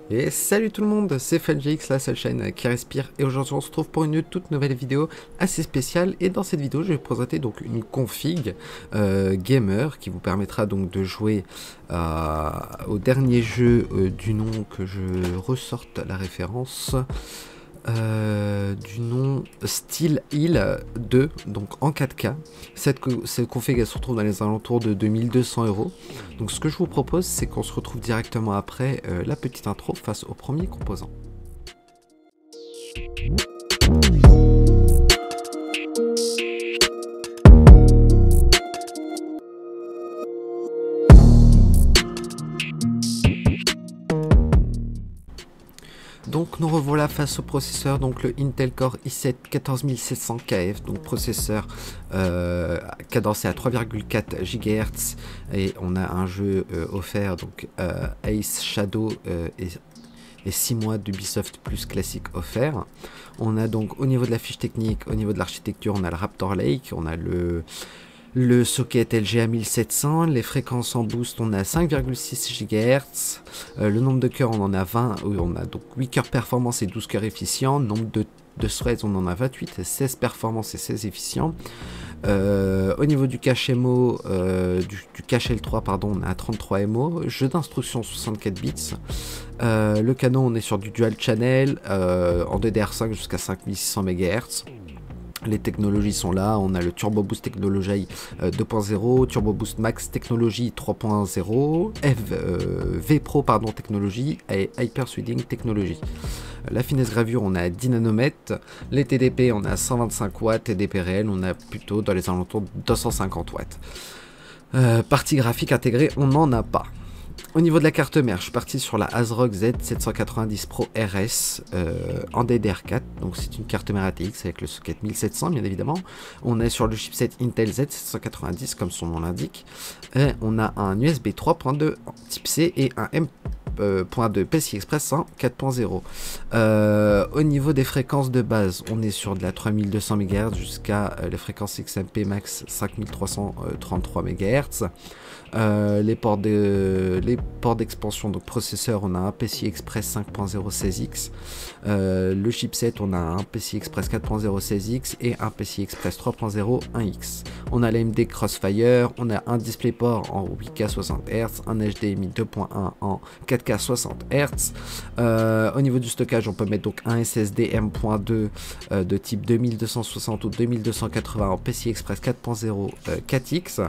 Et salut tout le monde, c'est FunGX, la seule chaîne qui respire, et aujourd'hui on se retrouve pour une toute nouvelle vidéo assez spéciale. Et dans cette vidéo je vais vous présenter donc une config gamer qui vous permettra donc de jouer au dernier jeu du nom, que je ressorte la référence, du nom Steel Hill 2, donc en 4K. Cette config elle se retrouve dans les alentours de 2200 €. Donc ce que je vous propose, c'est qu'on se retrouve directement après la petite intro face au premier composant. Donc nous revoilà face au processeur, donc le Intel Core i7 14700KF, donc processeur cadencé à 3,4 GHz, et on a un jeu offert, donc Ace Shadow et 6 mois d'Ubisoft Plus classique offert. On a donc au niveau de la fiche technique, au niveau de l'architecture, on a le Raptor Lake, on a le socket LGA 1700, les fréquences en boost, on a 5,6 GHz, le nombre de cœurs, on en a 20, on a donc 8 cœurs performance et 12 cœurs efficients, nombre de threads, on en a 28, 16 performance et 16 efficients. Au niveau du cache MO, du cache L3, pardon, on a 33 MO, jeu d'instruction 64 bits. Le canon, on est sur du dual channel en DDR5 jusqu'à 5600 MHz. Les technologies sont là, on a le Turbo Boost Technology 2.0, Turbo Boost Max Technology 3.0, V Pro pardon Technology et Hyper Threading Technology. La finesse gravure, on a 10 nanomètres, les TDP on a 125 watts, TDP réel on a plutôt dans les alentours de 250 watts. Partie graphique intégrée, on n'en a pas. Au niveau de la carte mère, je suis parti sur la ASRock Z790 Pro RS en DDR4, donc c'est une carte mère ATX avec le socket 1700 bien évidemment. On est sur le chipset Intel Z790 comme son nom l'indique, et on a un USB 3.2 type C et un M.2 PCI Express en 4.0. Au niveau des fréquences de base, on est sur de la 3200 MHz jusqu'à les fréquences XMP max 5333 MHz. Les ports d'expansion, donc processeur, on a un PCI Express 5.0 16X, le chipset, on a un PCI Express 4.0 16X et un PCI Express 3.0 1X. On a l'AMD Crossfire, on a un DisplayPort en 8K 60 Hz, un HDMI 2.1 en 4K 60 Hz. Au niveau du stockage, on peut mettre donc un SSD M.2 de type 2260 ou 2280 en PCI Express 4.0 4X.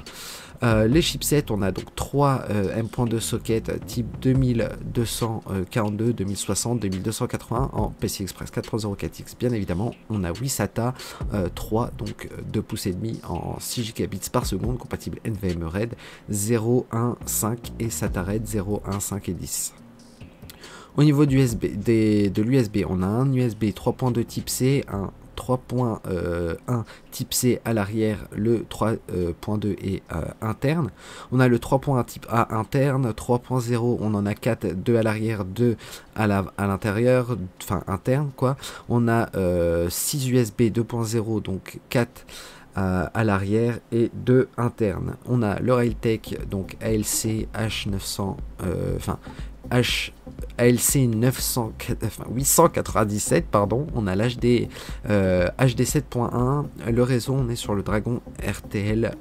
Les chipsets, on a donc 3 M.2 sockets type 2242, 2060, 2280 en PCI Express 4.0 4X. Bien évidemment, on a 8 SATA 3, donc 2 pouces et demi en 6 gigabits par seconde, compatible NVMe RAID 0, 1, 5 et SATA RAID 0, 1, 5 et 10. Au niveau de l'USB, on a un USB 3.2 type C, un 3.1 type C à l'arrière, le 3.2 est interne. On a le 3.1 type A interne, 3.0 on en a 4, 2 à l'arrière, 2 à l'intérieur, enfin interne quoi. On a 6 USB 2.0, donc 4 à l'arrière et 2 internes. On a le Realtek, donc ALC H900, ALC 897, pardon. On a l'HD HD 7.1. Le réseau, on est sur le Dragon RTL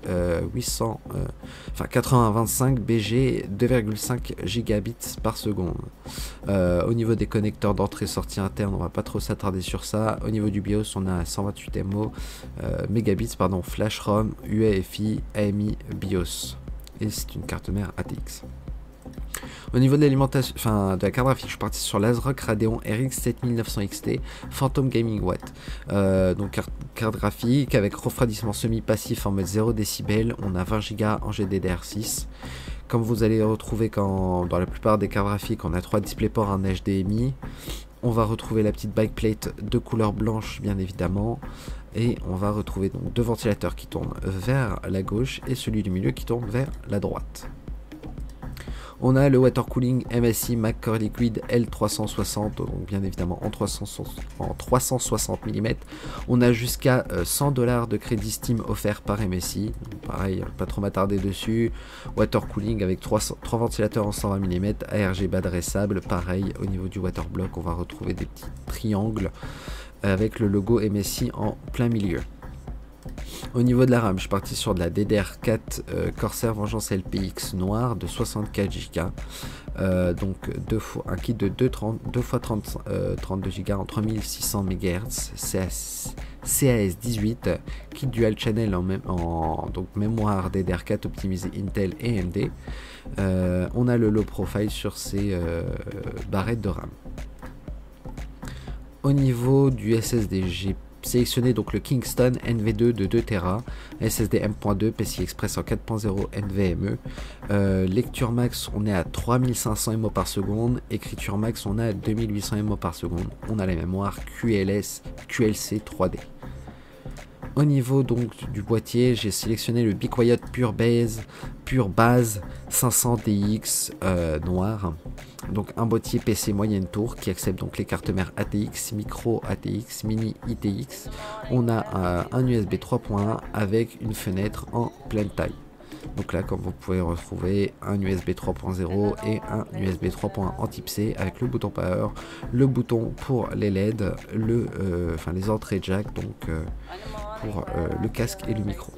8025 BG 2,5 gigabits par seconde. Au niveau des connecteurs d'entrée-sortie interne, on va pas trop s'attarder sur ça. Au niveau du BIOS, on a 128 mégabits, pardon, Flash ROM, UEFI, AMI, BIOS. Et c'est une carte mère ATX. Au niveau de l'alimentation, de la carte graphique, je suis parti sur l'ASRock Radeon RX 7900 XT Phantom Gaming Watt. Donc carte graphique avec refroidissement semi-passif en mode 0 décibels. On a 20 Go en GDDR6. Comme vous allez retrouver dans la plupart des cartes graphiques, on a 3 DisplayPort en HDMI. On va retrouver la petite backplate de couleur blanche bien évidemment. Et on va retrouver donc 2 ventilateurs qui tournent vers la gauche et celui du milieu qui tourne vers la droite. On a le water cooling MSI McCord Liquid L360, donc bien évidemment en 360 mm. On a jusqu'à 100 $ de crédit Steam offert par MSI. Pareil, pas trop m'attarder dessus. Water cooling avec 3 ventilateurs en 120 mm, ARG bas dressable. Pareil, au niveau du water block, on va retrouver des petits triangles avec le logo MSI en plein milieu. Au niveau de la RAM, je suis parti sur de la DDR4 Corsair Vengeance LPX noire de 64 Go. Donc un kit de 2 x 32 Go en 3600 MHz, CAS 18, kit dual channel donc mémoire DDR4 optimisé Intel et AMD. On a le low profile sur ces barrettes de RAM. Au niveau du SSD, j'ai sélectionné donc le Kingston NV2 de 2 Tera, SSD M.2, PCI Express en 4.0 NVMe. Lecture max, on est à 3500 MO par seconde, écriture max, on est à 2800 MO par seconde. On a la mémoire QLC 3D. Au niveau donc du boîtier, j'ai sélectionné le Be Quiet Pure Base 500 DX noir. Donc un boîtier PC moyenne tour qui accepte donc les cartes mères ATX, micro ATX, mini ITX. On a un USB 3.1 avec une fenêtre en pleine taille. Donc là, comme vous pouvez retrouver un USB 3.0 et un USB 3.1 en type C avec le bouton power, le bouton pour les LED, les entrées jack donc pour le casque et le micro.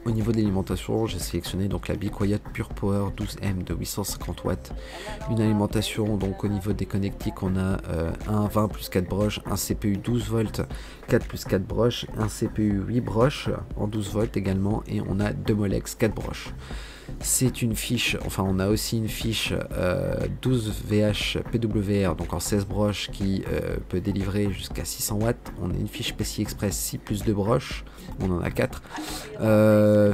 Au niveau de l'alimentation, j'ai sélectionné donc la Be Quiet Pure Power 12M de 850 watts. Une alimentation donc au niveau des connectiques, on a un 20 plus 4 broches, un CPU 12 volts, 4 plus 4 broches, un CPU 8 broches en 12 volts également, et on a 2 Molex 4 broches. C'est une fiche, enfin on a aussi une fiche 12 VH PWR donc en 16 broches qui peut délivrer jusqu'à 600 watts. On a une fiche PCI Express 6 plus 2 broches, on en a 4.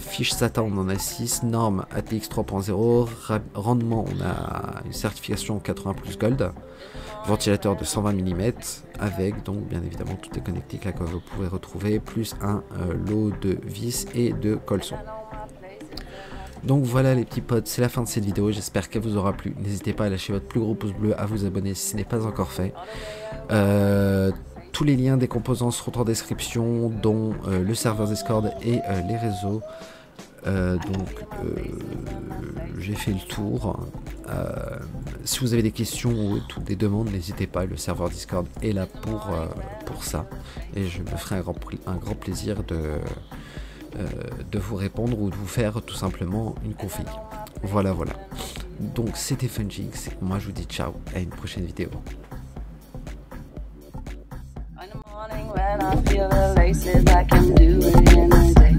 Fiche SATA, on en a 6. Norme ATX 3.0. Rendement, on a une certification 80 plus Gold. Ventilateur de 120 mm avec donc bien évidemment toutes les connectiques là que vous pouvez retrouver, plus un lot de vis et de colson. Donc voilà les petits potes, c'est la fin de cette vidéo, j'espère qu'elle vous aura plu. N'hésitez pas à lâcher votre plus gros pouce bleu, à vous abonner si ce n'est pas encore fait. Tous les liens des composants seront en description, dont le serveur Discord et les réseaux. J'ai fait le tour. Si vous avez des questions ou des demandes, n'hésitez pas, le serveur Discord est là pour ça. Et je me ferai un grand plaisir de vous répondre ou de vous faire tout simplement une config. Voilà. Donc c'était FunGix, moi je vous dis ciao, à une prochaine vidéo. When I feel the laces, I can do it in a day.